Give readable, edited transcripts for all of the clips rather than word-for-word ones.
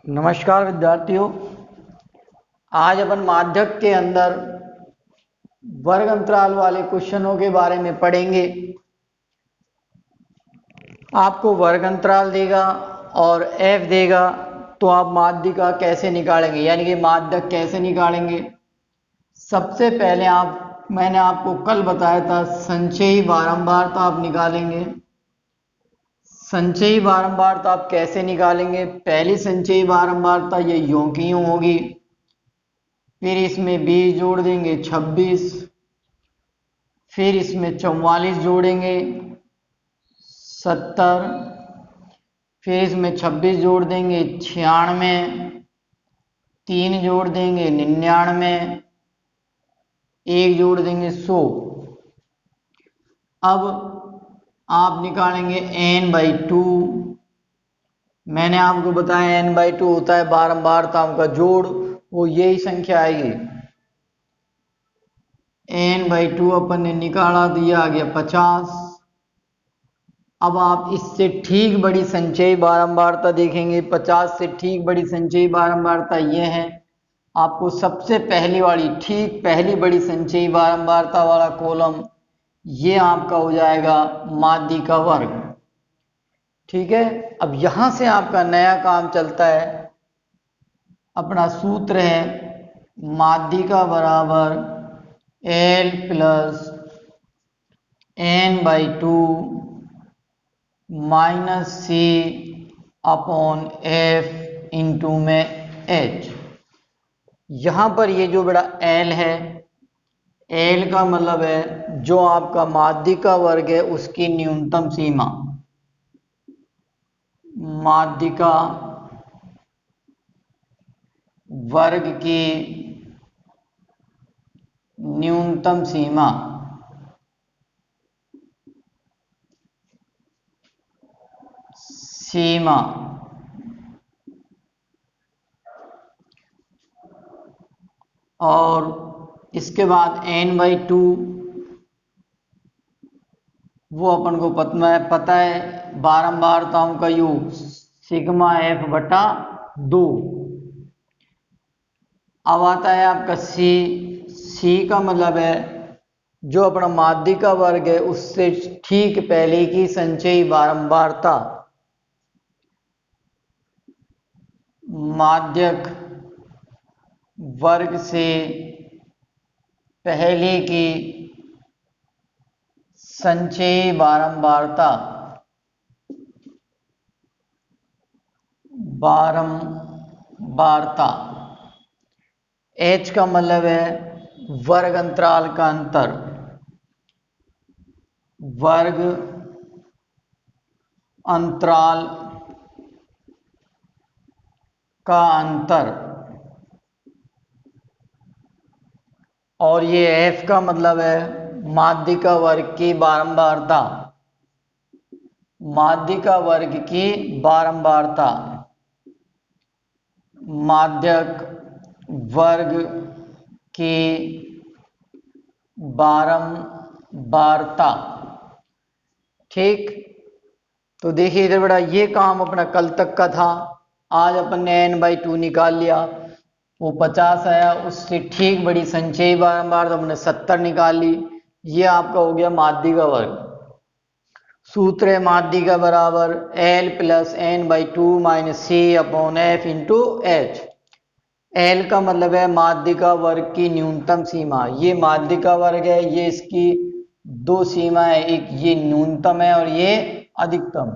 नमस्कार विद्यार्थियों। आज अपन माध्यक के अंदर वर्ग अंतराल वाले क्वेश्चनों के बारे में पढ़ेंगे। आपको वर्ग अंतराल देगा और एफ देगा, तो आप माध्यिका कैसे निकालेंगे, यानी कि माध्यक कैसे निकालेंगे। सबसे पहले मैंने आपको कल बताया था संचयी बारंबारता आप निकालेंगे। संचयी बारंबारता आप कैसे निकालेंगे? पहली संचयी बारंबारता ये यों की यों होगी, फिर इसमें 20 जोड़ देंगे 26, फिर इसमें 44 जोड़ेंगे 70, फिर इसमें 26 जोड़ देंगे 96, 3 जोड़ देंगे 99, 1 जोड़ देंगे 100। अब आप निकालेंगे n/2। मैंने आपको बताया n/2 होता है बारंबारताओं का जोड़, वो यही संख्या आएगी। n/2 अपन ने निकाला, दिया आ गया 50। अब आप इससे ठीक बड़ी संचयी बारंबारता देखेंगे। 50 से ठीक बड़ी संचयी बारंबारता ये है। आपको सबसे पहली वाली ठीक पहली बड़ी संचयी बारंबारता वाला कॉलम ये आपका हो जाएगा माध्यिका वर्ग। ठीक है, अब यहां से आपका नया काम चलता है। अपना सूत्र है माध्यिका बराबर L plus n/2 minus C upon F into में H। यहां पर ये जो बड़ा L है, L का मतलब है जो आपका माध्यिका वर्ग है उसकी न्यूनतम सीमा। माध्यिका वर्ग की न्यूनतम सीमा और इसके बाद n/2 वो अपन को पता है बारंबारताओं का योग सिग्मा f बटा 2। अब आता है आपका C का मतलब है जो अपना माध्यिका वर्ग है उससे ठीक पहले की संचयी बारंबारता। माध्यक वर्ग से पहले की संचयी बारंबारता H का मतलब है वर्ग अंतराल का अंतर। वर्ग अंतराल का अंतर। और ये F का मतलब है माध्यिका वर्ग की बारंबारता। माध्यिका वर्ग की बारंबारता, माध्यक वर्ग की बारंबारता। ठीक, तो देखिए इधर बड़ा ये काम अपना कल तक का था। आज अपन ने n/2 निकाल लिया, वो 50 आया। उससे ठीक बड़ी संचयी बारंबारता हमने 70 निकाल ली। ये आपका हो गया माध्यिका वर्ग। सूत्र है माध्यिका बराबर L plus n/2 minus C upon F into H। L का मतलब है माध्यिका वर्ग की न्यूनतम सीमा। ये माध्यिका वर्ग है, ये इसकी दो सीमा है, एक ये न्यूनतम है और ये अधिकतम।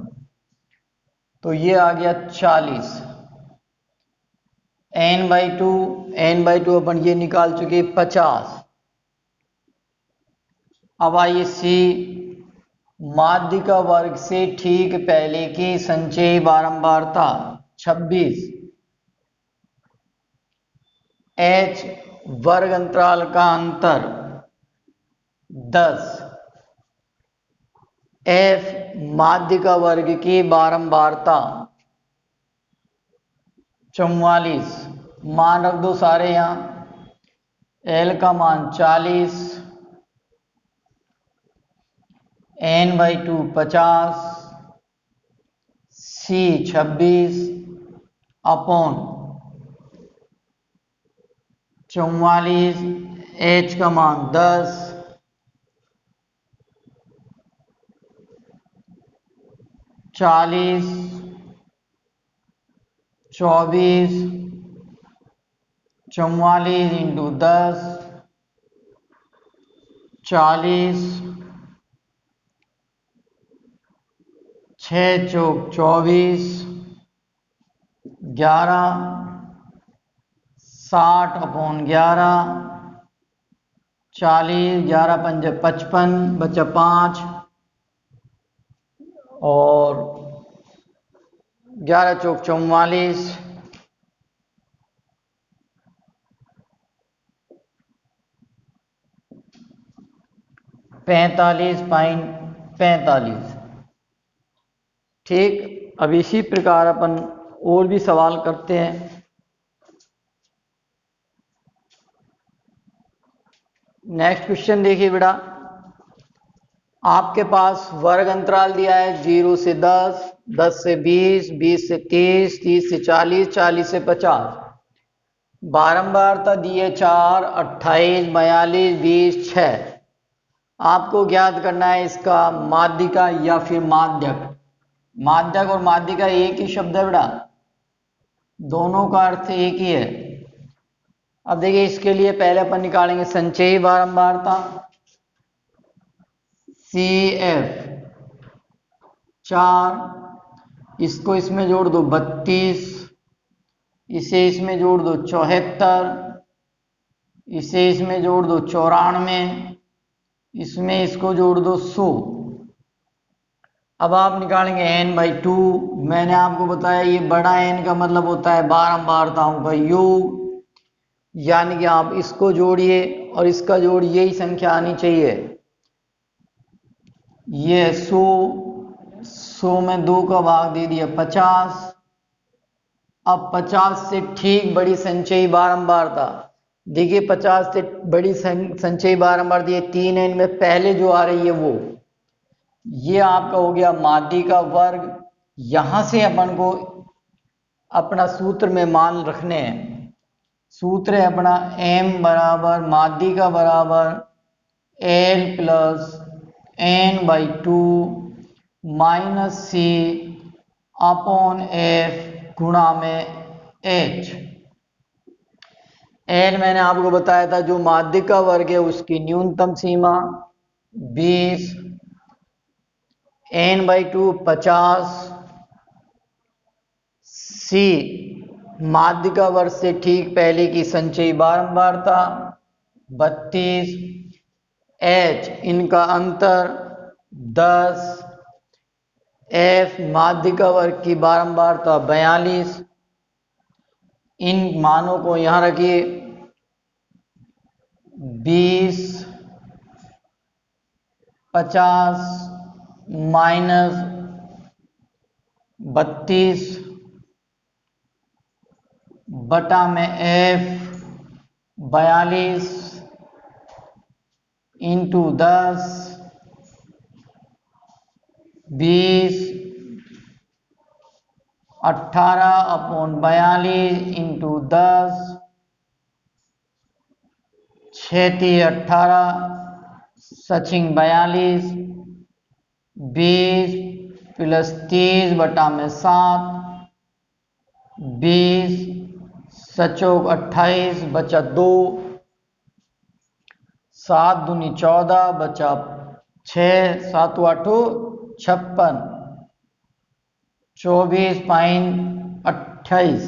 तो ये आ गया 40। n/2 अपन ये निकाल चुके 50। अब आइए C, माध्यिका वर्ग से ठीक पहले की संचयी बारंबारता 26। H वर्ग अंतराल का अंतर 10। F माध्यिका वर्ग की बारंबारता 44। मान रख दो सारे यहां। L का मान 40, n/2 50, C 26 अपॉन 44, h का मान 10, 40, 24, 44 इंटू 10, 40, 6 चौक 24, 11, 60 अपॉन 11, 40, 11 पंजे 55, बचा 5 और 11 चौक 44, 45.45। ठीक, अब इसी प्रकार अपन और भी सवाल करते हैं। नेक्स्ट क्वेश्चन देखिए बेटा, आपके पास वर्ग अंतराल दिया है 0 से 10, 10 से 20, 20 से 30, 30 से 40, 40 से 50। बारंबारता दी है 4, 28, 42, 20, 6। आपको ज्ञात करना है इसका माध्यिका या फिर माध्यक। माध्यक और माध्यिका एक ही शब्द है बेटा, दोनों का अर्थ एक ही है। अब देखिए इसके लिए पहले अपन निकालेंगे संचयी बारंबारता CF 4, इसको इसमें जोड़ दो 32, इसे इसमें जोड़ दो 74, इसे इसमें जोड़ दो 94, इसमें इसको जोड़ दो 100। अब आप निकालेंगे n/2। मैंने आपको बताया ये बड़ा n का मतलब होता है बारंबारताओं का योग, यानी कि आप इसको जोड़िए और इसका जोड़ यही संख्या आनी चाहिए। ये 100 में 2 का भाग दे दिया 50। अब 50 से ठीक बड़ी संचयी बारंबारता देखिए, 50 से बड़ी संचयी बारंबारता ये 3n में पहले जो आ रही है वो, ये आपका हो गया माध्यिका वर्ग। यहां से अपन को अपना सूत्र में मान रखने हैं। सूत्र है अपना m बराबर माध्यिका बराबर l plus n/2 minus c upon f गुणा में h। l मैंने आपको बताया था जो माध्यिका वर्ग है उसकी न्यूनतम सीमा 20, n/2 50, c माध्यिका वर्ग से ठीक पहले की संचयी बारंबारता 32, h इनका अंतर 10, f माध्यिका वर्ग की बारंबारता 42। इन मानों को यहां रखिए 20, 50 माइनस 32 बटा में f 42 into 10, 20, 18 upon 42 into 10, 6 18 searching 42, 20 plus 30 बटा में 7, 20 सचोक 28 बचा 2, 7 दूनी 14 बचा 6, 7 8 56, 24.28।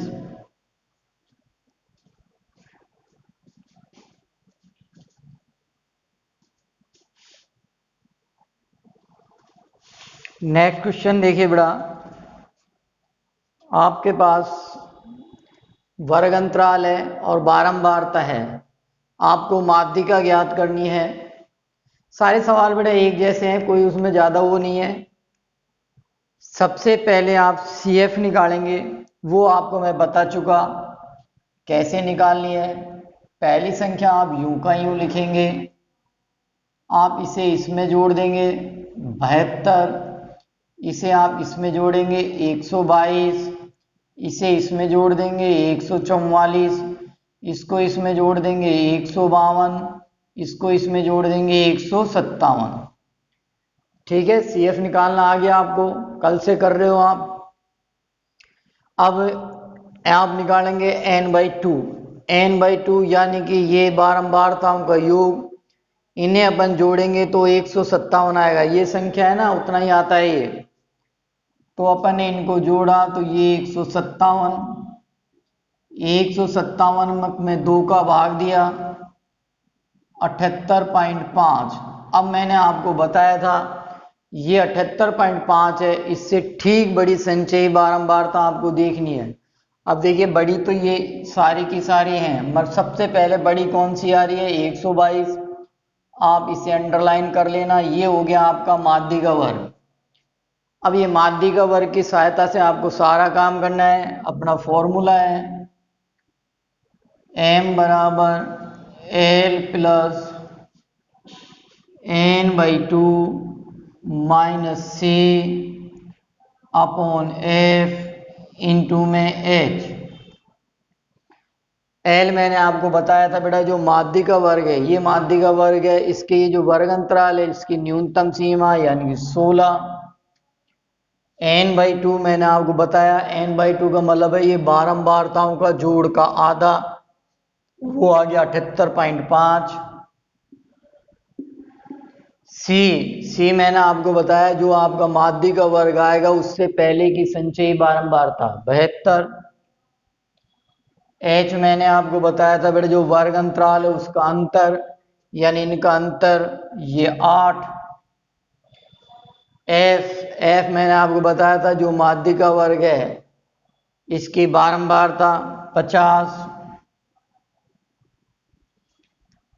नेक्स्ट क्वेश्चन देखिए बेटा, आपके पास वर्ग अंतराल है और बारंबारता है, आपको माध्यिका ज्ञात करनी है। सारे सवाल बेटा एक जैसे हैं, कोई उसमें ज्यादा वो नहीं है। सबसे पहले आप CF निकालेंगे, वो आपको मैं बता चुका कैसे निकालनी है। पहली संख्या आप यूं का यूं लिखेंगे, आप इसे इसमें जोड़ देंगे 72, इसे आप इसमें जोड़ेंगे 122, इसे इसमें जोड़ देंगे 144, इसको इसमें जोड़ देंगे 152, इसको इसमें जोड़ देंगे 157। ठीक है, CF निकालना आ गया आपको, कल से कर रहे हो आप। अब आप निकालेंगे n/2, n/2 यानी कि ये बारंबारताओं का योग, इन्हें अपन जोड़ेंगे तो 157 आएगा। ये संख्या है ना, उतना ही आता है ये, तो अपन ने इनको जोड़ा तो ये 157, 157 में 2 का भाग दिया 78.5। अब मैंने आपको बताया था ये 78.5 है, इससे ठीक बड़ी संचयी बारंबारता आपको देखनी है। अब देखिए बड़ी तो ये सारी की सारी हैं, मगर सबसे पहले बड़ी कौन सी आ रही है, 122। आप इसे अंडरलाइन कर लेना, ये हो गया आपका माध्य का वर्ग। अब ये माध्य का वर्ग की सहायता से आपको सारा काम करना है। अपना फॉर्मूला है m बराबर L plus n/2 minus C upon F into में H। L मैंने आपको बताया था बेटा जो माध्य का वर्ग है, ये माध्य का वर्ग है, इसके ये जो वर्ग अंतराल है इसकी न्यूनतम सीमा यानी कि 16। n/2 मैंने आपको बताया, n/2 का मतलब है ये बारंबारताओं का जोड़ का आधा, वो आ गया 78.5। सी मैंने आपको बताया जो आपका माध्य का वर्ग आएगा उससे पहले की संचयी बारंबारता 72। H मैंने आपको बताया था बेटा जो वर्ग अंतराल है उसका अंतर यानी इनका अंतर ये 8। F मैंने आपको बताया था जो माध्य का वर्ग है इसकी बारंबारता 50।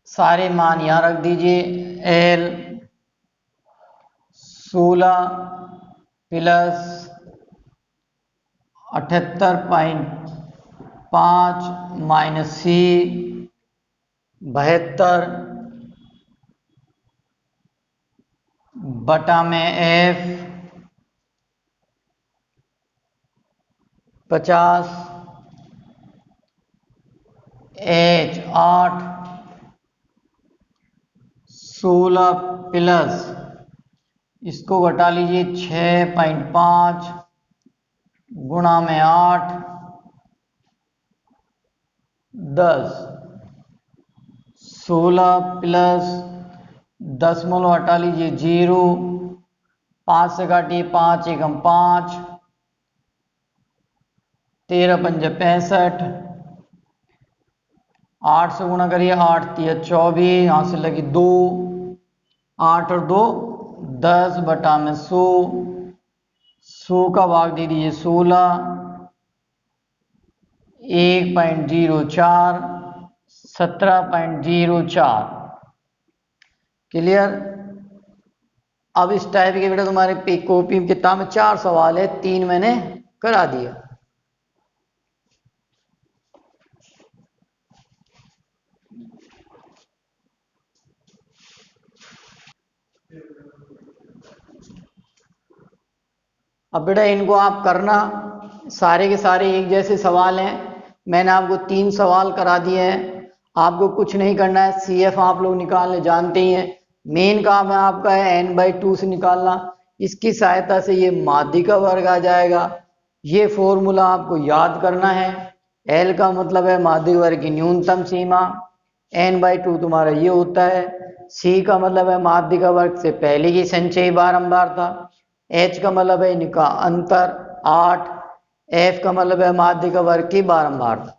सारे मान यहां रख दीजिए। L 16 प्लस 78.5 माइनस C 72 बटा में F 50, H 8, 16 प्लस इसको घटा लीजिए 6.5 गुणा में 8 10, 16 प्लस 10 हटा लीजिए 0, 5 से काटिए 5 एकम 5, 13 पंजे 65, 8 से गुणा करिए 8 तिया 24, यहां से लगी 2, 8 और 2 10 बटा में 100 का भाग दे दीजिए 16, 1.04 17.04। क्लियर। अब इस टाइप के बेटा तुम्हारे कॉपी किताब में 4 सवाल है, 3 मैंने करा दिया। अब बेटा इनको आप करना, सारे के सारे एक जैसे सवाल हैं। मैंने आपको 3 सवाल करा दिए हैं, आपको कुछ नहीं करना है। CF आप लोग निकालने जानते ही हैं। मेन काम है आपका है n/2 से निकालना, इसकी सहायता से ये माध्य का वर्ग आ जाएगा। ये फॉर्मूला आपको याद करना है। L का मतलब है माध्य वर्ग की न्यूनतम सीमा, n/2 तुम्हारा ये होता है। C का मतलब है माध्य का वर्ग से पहले की संचयी बारंबारता, H का मतलब है इनका अंतर 8, F का मतलब है माध्य का वर्ग की बारंबारता।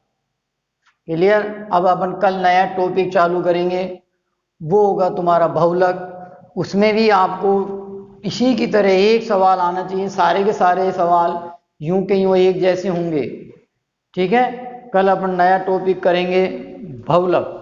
क्लियर। अब अपन कल नया टॉपिक चालू करेंगे, वो होगा तुम्हारा बहुलक। उसमें भी आपको इसी की तरह एक सवाल आना चाहिए, सारे के सारे सवाल यूं के यूं एक जैसे होंगे। ठीक है, कल अपन नया टॉपिक करेंगे बहुलक।